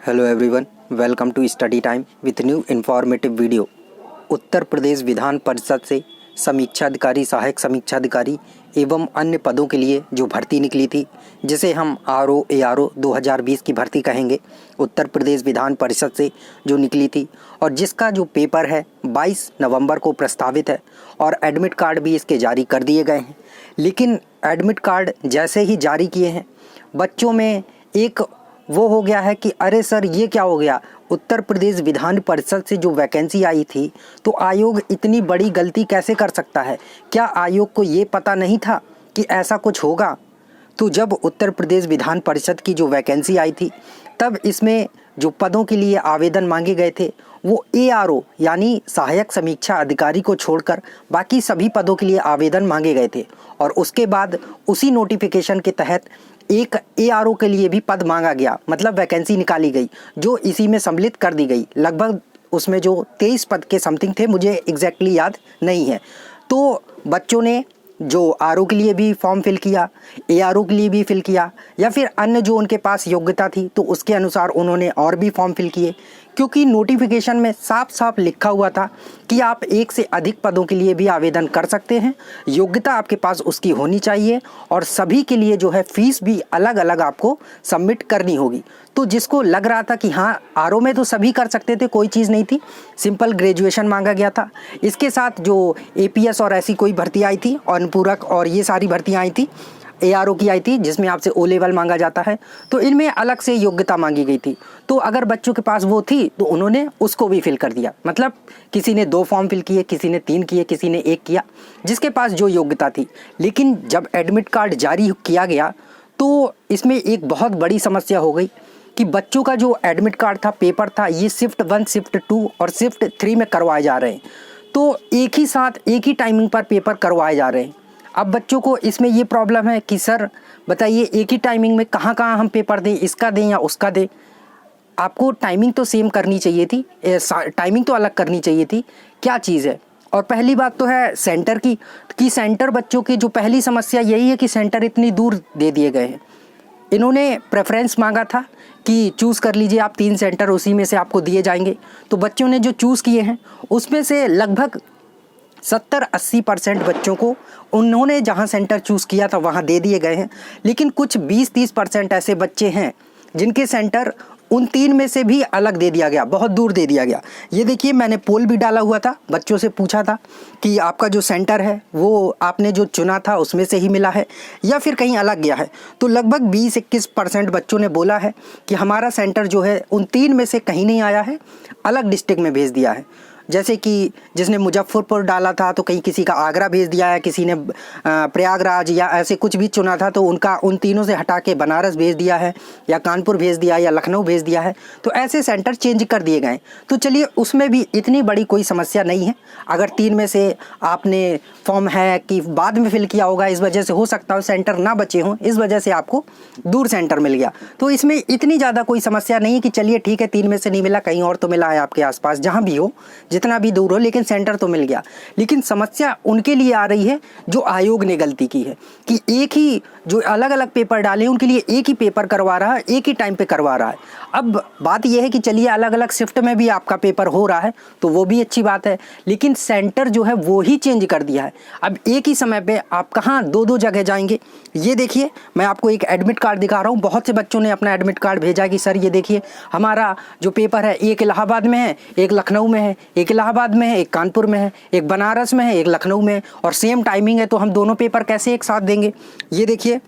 Hello everyone, welcome to study time with new informative video. Uttar Pradesh Vidhan Parishad से समीक्षा अधिकारी, सहायक समीक्षा अधिकारी एवं अन्य पदों के लिए जो भर्ती निकली थी, जिसे हम आरओ एआरओ 2020 की भर्ती कहेंगे, उत्तर प्रदेश विधान परिषद से जो निकली थी और जिसका जो पेपर है 22 नवंबर को प्रस्तावित है और एडमिट कार्ड भी इसके जारी कर दिए गए हैं। लेकिन एडमिट कार्ड जैसे ही जारी किए हैं, बच्चों में एक वो हो गया है कि अरे सर ये क्या हो गया, उत्तर प्रदेश विधान परिषद से जो वैकेंसी आई थी तो आयोग इतनी बड़ी गलती कैसे कर सकता है। क्या आयोग को ये पता नहीं था कि ऐसा कुछ होगा? तो जब उत्तर प्रदेश विधान परिषद की जो वैकेंसी आई थी तब इसमें जो पदों के लिए आवेदन मांगे गए थे वो एआरओ यानी सहायक समीक्षा अधिकारी को छोड़कर बाकी सभी पदों के लिए आवेदन मांगे गए थे। और उसके बाद उसी नोटिफिकेशन के तहत एक एआरओ के लिए भी पद मांगा गया, मतलब वैकेंसी निकाली गई जो इसी में सम्मिलित कर दी गई। लगभग उसमें जो 23 पद के समथिंग थे, मुझे एग्जैक्टली याद नहीं है। तो बच्चों ने जो आरओ के लिए भी फॉर्म फिल किया, एआरओ के लिए भी फिल किया, या फिर अन्य जो उनके पास योग्यता थी तो उसके अनुसार उन्होंने और भी फॉर्म फिल किए, क्योंकि नोटिफिकेशन में साफ साफ लिखा हुआ था कि आप एक से अधिक पदों के लिए भी आवेदन कर सकते हैं, योग्यता आपके पास उसकी होनी चाहिए और सभी के लिए जो है फीस भी अलग अलग आपको सबमिट करनी होगी। तो जिसको लग रहा था कि हाँ आरओ में तो सभी कर सकते थे, कोई चीज़ नहीं थी, सिंपल ग्रेजुएशन मांगा गया था। इसके साथ जो एपीएस और ऐसी कोई भर्ती आई थी, अनुपूरक और ये सारी भर्तियाँ आई थी, एआरओ की आई थी जिसमें आपसे ओ लेवल मांगा जाता है, तो इनमें अलग से योग्यता मांगी गई थी। तो अगर बच्चों के पास वो थी तो उन्होंने उसको भी फिल कर दिया, मतलब किसी ने 2 फॉर्म फिल किए, किसी ने 3 किए, किसी ने 1 किया, जिसके पास जो योग्यता थी। लेकिन जब एडमिट कार्ड जारी किया गया तो इसमें एक बहुत बड़ी समस्या हो गई कि बच्चों का जो एडमिट कार्ड था, पेपर था, ये शिफ्ट 1, शिफ्ट 2 और शिफ्ट 3 में करवाए जा रहे हैं। तो एक ही साथ एक ही टाइमिंग पर पेपर करवाए जा रहे हैं। अब बच्चों को इसमें ये प्रॉब्लम है कि सर बताइए एक ही टाइमिंग में कहाँ कहाँ हम पेपर दें, इसका दें या उसका दें। आपको टाइमिंग तो सेम करनी चाहिए थी, टाइमिंग तो अलग करनी चाहिए थी, क्या चीज़ है। और पहली बात तो है सेंटर की, कि सेंटर बच्चों की जो पहली समस्या यही है कि सेंटर इतनी दूर दे दिए गए हैं। इन्होंने प्रेफरेंस मांगा था कि चूज़ कर लीजिए आप 3 सेंटर, उसी में से आपको दिए जाएंगे। तो बच्चों ने जो चूज़ किए हैं उसमें से लगभग 70-80% बच्चों को उन्होंने जहां सेंटर चूज़ किया था वहां दे दिए गए हैं। लेकिन कुछ 20-30% ऐसे बच्चे हैं जिनके सेंटर उन 3 में से भी अलग दे दिया गया, बहुत दूर दे दिया गया। ये देखिए, मैंने पोल भी डाला हुआ था, बच्चों से पूछा था कि आपका जो सेंटर है वो आपने जो चुना था उसमें से ही मिला है या फिर कहीं अलग गया है। तो लगभग 20-21% बच्चों ने बोला है कि हमारा सेंटर जो है उन 3 में से कहीं नहीं आया है, अलग डिस्ट्रिक्ट में भेज दिया है। जैसे कि जिसने मुजफ्फरपुर डाला था तो कहीं किसी का आगरा भेज दिया है, किसी ने प्रयागराज या ऐसे कुछ भी चुना था तो उनका उन तीनों से हटा के बनारस भेज दिया है, या कानपुर भेज दिया या लखनऊ भेज दिया है। तो ऐसे सेंटर चेंज कर दिए गए। तो चलिए उसमें भी इतनी बड़ी कोई समस्या नहीं है। अगर 3 में से आपने फॉर्म है कि बाद में फिल किया होगा, इस वजह से हो सकता हो सेंटर ना बचे हों, इस वजह से आपको दूर सेंटर मिल गया। तो इसमें इतनी ज़्यादा कोई समस्या नहीं है कि चलिए ठीक है 3 में से नहीं मिला, कहीं और तो मिला है आपके आसपास, जहाँ भी हो, जितना भी दूर हो, लेकिन सेंटर तो मिल गया। लेकिन समस्या उनके लिए आ रही है जो आयोग ने गलती की है कि एक ही जो अलग अलग पेपर डाले उनके लिए एक ही पेपर करवा रहा है, एक ही टाइम पे करवा रहा है। अब बात यह है कि चलिए अलग अलग शिफ्ट में भी आपका पेपर हो रहा है तो वो भी अच्छी बात है, लेकिन सेंटर जो है वो ही चेंज कर दिया है। अब एक ही समय पे आप कहाँ 2-2 जगह जाएंगे। ये देखिए, मैं आपको एक एडमिट कार्ड दिखा रहा हूँ। बहुत से बच्चों ने अपना एडमिट कार्ड भेजा कि सर ये देखिए हमारा जो पेपर है एक इलाहाबाद में है, एक लखनऊ में है, एक इलाहाबाद में है, एक कानपुर में है, एक बनारस में है, एक लखनऊ में है, और सेम टाइमिंग है, तो हम दोनों पेपर कैसे एक साथ देंगे। ये देखिए,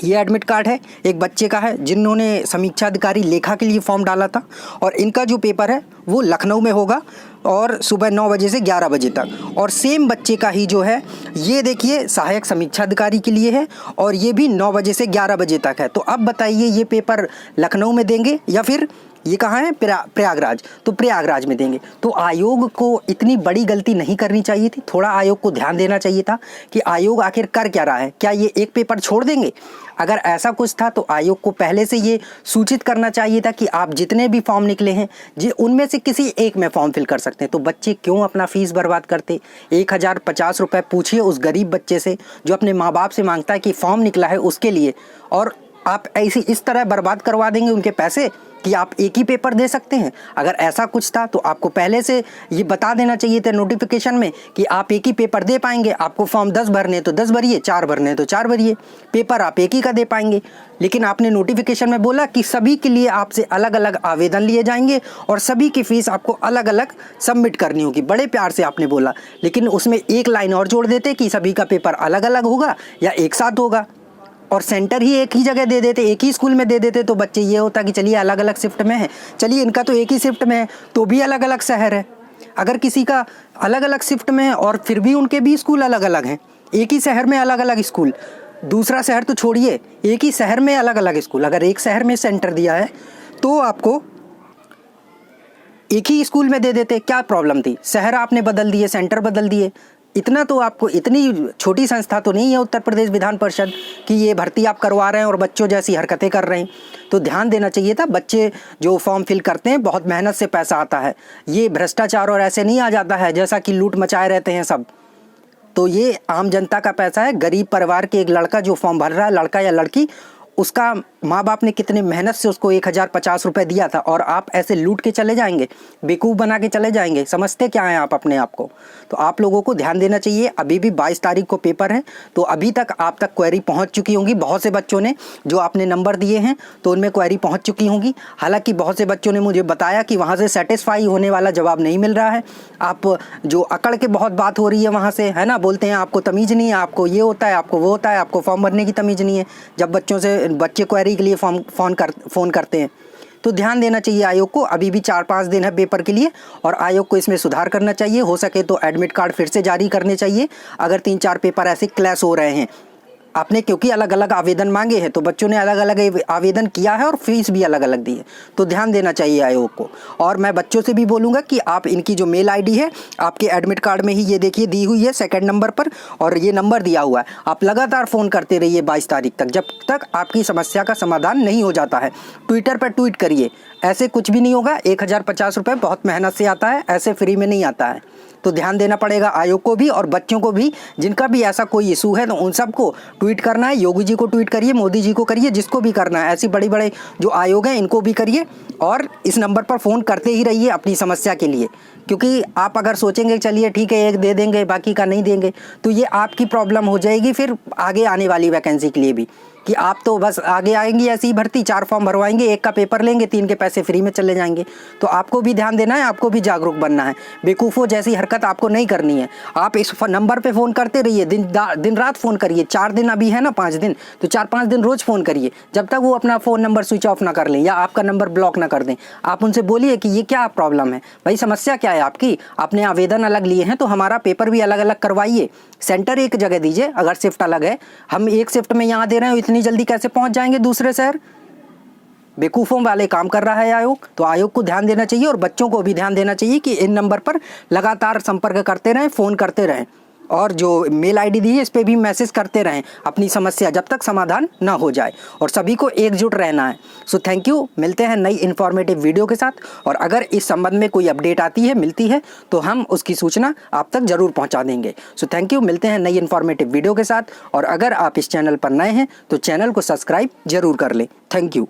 ये एडमिट कार्ड है, एक बच्चे का है जिन्होंने समीक्षा अधिकारी लेखा के लिए फॉर्म डाला था, और इनका जो पेपर है वो लखनऊ में होगा और सुबह 9 बजे से 11 बजे तक। और सेम बच्चे का ही जो है ये देखिए सहायक समीक्षा अधिकारी के लिए है और ये भी 9 बजे से 11 बजे तक है। तो अब बताइए ये पेपर लखनऊ में देंगे या फिर ये कहाँ है, प्रयागराज, तो प्रयागराज में देंगे। तो आयोग को इतनी बड़ी गलती नहीं करनी चाहिए थी। थोड़ा आयोग को ध्यान देना चाहिए था कि आयोग आखिर कर क्या रहा है, क्या ये एक पेपर छोड़ देंगे। अगर ऐसा कुछ था तो आयोग को पहले से ये सूचित करना चाहिए था कि आप जितने भी फॉर्म निकले हैं जी उनमें से किसी एक में फॉर्म फिल कर सकते हैं। तो बच्चे क्यों अपना फीस बर्बाद करते। 1050 रुपये पूछिए उस गरीब बच्चे से जो अपने माँ बाप से मांगता है कि फॉर्म निकला है उसके लिए, और आप ऐसी इस तरह बर्बाद करवा देंगे उनके पैसे कि आप एक ही पेपर दे सकते हैं। अगर ऐसा कुछ था तो आपको पहले से ये बता देना चाहिए था नोटिफिकेशन में कि आप एक ही पेपर दे पाएंगे। आपको फॉर्म 10 भरने तो 10 भरिए, 4 भरने तो 4 भरिए, पेपर आप एक ही का दे पाएंगे। लेकिन आपने नोटिफिकेशन में बोला कि सभी के लिए आपसे अलग अलग आवेदन लिए जाएंगे और सभी की फीस आपको अलग अलग सबमिट करनी होगी। बड़े प्यार से आपने बोला, लेकिन उसमें एक लाइन और जोड़ देते कि सभी का पेपर अलग अलग होगा या एक साथ होगा, और सेंटर ही एक ही जगह दे देते, एक ही स्कूल में दे देते, तो बच्चे ये होता कि चलिए अलग अलग शिफ्ट में है, चलिए इनका तो एक ही शिफ्ट में है तो भी अलग अलग शहर है। अगर किसी का अलग अलग शिफ्ट में है और फिर भी उनके भी स्कूल अलग अलग हैं, एक ही शहर में अलग अलग स्कूल, दूसरा शहर तो छोड़िए, एक ही शहर में अलग अलग स्कूल, अगर एक शहर में सेंटर दिया है तो आपको एक ही स्कूल में दे देते, क्या प्रॉब्लम थी? शहर आपने बदल दिए, सेंटर बदल दिए। इतना तो आपको, इतनी छोटी संस्था तो नहीं है उत्तर प्रदेश विधान परिषद कि ये भर्ती आप करवा रहे हैं और बच्चों जैसी हरकतें कर रहे हैं। तो ध्यान देना चाहिए था। बच्चे जो फॉर्म फिल करते हैं बहुत मेहनत से पैसा आता है, ये भ्रष्टाचार और ऐसे नहीं आ जाता है जैसा कि लूट मचाए रहते हैं सब। तो ये आम जनता का पैसा है। गरीब परिवार के एक लड़का जो फॉर्म भर रहा है, लड़का या लड़की, उसका माँ बाप ने कितने मेहनत से उसको 1050 रुपये दिया था और आप ऐसे लूट के चले जाएंगे, बेवकूफ़ बना के चले जाएंगे। समझते क्या हैं आप अपने आप को? तो आप लोगों को ध्यान देना चाहिए। अभी भी 22 तारीख को पेपर है, तो अभी तक आप तक क्वेरी पहुंच चुकी होंगी। बहुत से बच्चों ने जो आपने नंबर दिए हैं तो उनमें क्वेरी पहुंच चुकी होंगी। हालांकि बहुत से बच्चों ने मुझे बताया कि वहाँ से सेटिस्फाई होने वाला जवाब नहीं मिल रहा है। आप जो अकड़ के बहुत बात हो रही है वहाँ से, है ना, बोलते हैं आपको तमीज़ नहीं है, आपको ये होता है, आपको वो होता है, आपको फॉर्म भरने की तमीज़ नहीं है। जब बच्चे क्वेरी के लिए फ़ोन करते हैं तो ध्यान देना चाहिए आयोग को। अभी भी 4-5 दिन है पेपर के लिए और आयोग को इसमें सुधार करना चाहिए। हो सके तो एडमिट कार्ड फिर से जारी करने चाहिए अगर 3-4 पेपर ऐसे क्लैश हो रहे हैं। आपने क्योंकि अलग अलग आवेदन मांगे हैं तो बच्चों ने अलग अलग आवेदन किया है और फीस भी अलग अलग दी है, तो ध्यान देना चाहिए आयोग को। और मैं बच्चों से भी बोलूँगा कि आप इनकी जो मेल आईडी है आपके एडमिट कार्ड में ही ये देखिए दी हुई है 2nd नंबर पर, और ये नंबर दिया हुआ है। आप लगातार फ़ोन करते रहिए 22 तारीख तक, जब तक आपकी समस्या का समाधान नहीं हो जाता है। ट्विटर पर ट्वीट करिए, ऐसे कुछ भी नहीं होगा। 1050 रुपये बहुत मेहनत से आता है, ऐसे फ्री में नहीं आता है। तो ध्यान देना पड़ेगा आयोग को भी और बच्चों को भी। जिनका भी ऐसा कोई इशू है तो उन सबको ट्वीट करना है। योगी जी को ट्वीट करिए, मोदी जी को करिए, जिसको भी करना है। ऐसी बड़े बड़े जो आयोग हैं इनको भी करिए और इस नंबर पर फ़ोन करते ही रहिए अपनी समस्या के लिए। क्योंकि आप अगर सोचेंगे चलिए ठीक है एक दे देंगे बाकी का नहीं देंगे, तो ये आपकी प्रॉब्लम हो जाएगी फिर आगे आने वाली वैकेंसी के लिए भी, कि आप तो बस आगे आएंगी ऐसी भर्ती, 4 फॉर्म भरवाएंगे, एक का पेपर लेंगे, 3 के पैसे फ्री में चले जाएंगे। तो आपको भी ध्यान देना है, आपको भी जागरूक बनना है। बेवकूफ़ों जैसी हरकत आपको नहीं करनी है। आप इस नंबर पे फ़ोन करते रहिए, दिन रात फ़ोन करिए। 4 दिन अभी है ना, 5 दिन, तो 4-5 दिन रोज़ फ़ोन करिए जब तक वो अपना फ़ोन नंबर स्विच ऑफ ना कर लें या आपका नंबर ब्लॉक ना कर दें। आप उनसे बोलिए कि ये क्या प्रॉब्लम है भाई, समस्या क्या है आपकी? आपने आवेदन अलग लिए हैं तो हमारा पेपर भी अलग अलग करवाइए, सेंटर एक जगह दीजिए। अगर शिफ्ट अलग है, हम एक शिफ्ट में यहाँ दे रहे हैं, इतनी जल्दी कैसे पहुँच जाएंगे दूसरे शहर? बेवकूफ़ों वाले काम कर रहा है आयोग। तो आयोग को ध्यान देना चाहिए और बच्चों को भी ध्यान देना चाहिए कि इन नंबर पर लगातार संपर्क करते रहें, फ़ोन करते रहें, और जो मेल आईडी दी है इस पर भी मैसेज करते रहें अपनी समस्या जब तक समाधान ना हो जाए, और सभी को एकजुट रहना है। So thank you. मिलते हैं नई इन्फॉर्मेटिव वीडियो के साथ, और अगर इस संबंध में कोई अपडेट आती है, मिलती है, तो हम उसकी सूचना आप तक ज़रूर पहुंचा देंगे। So thank you. मिलते हैं नई इन्फॉर्मेटिव वीडियो के साथ, और अगर आप इस चैनल पर नए हैं तो चैनल को सब्सक्राइब जरूर कर लें। Thank you.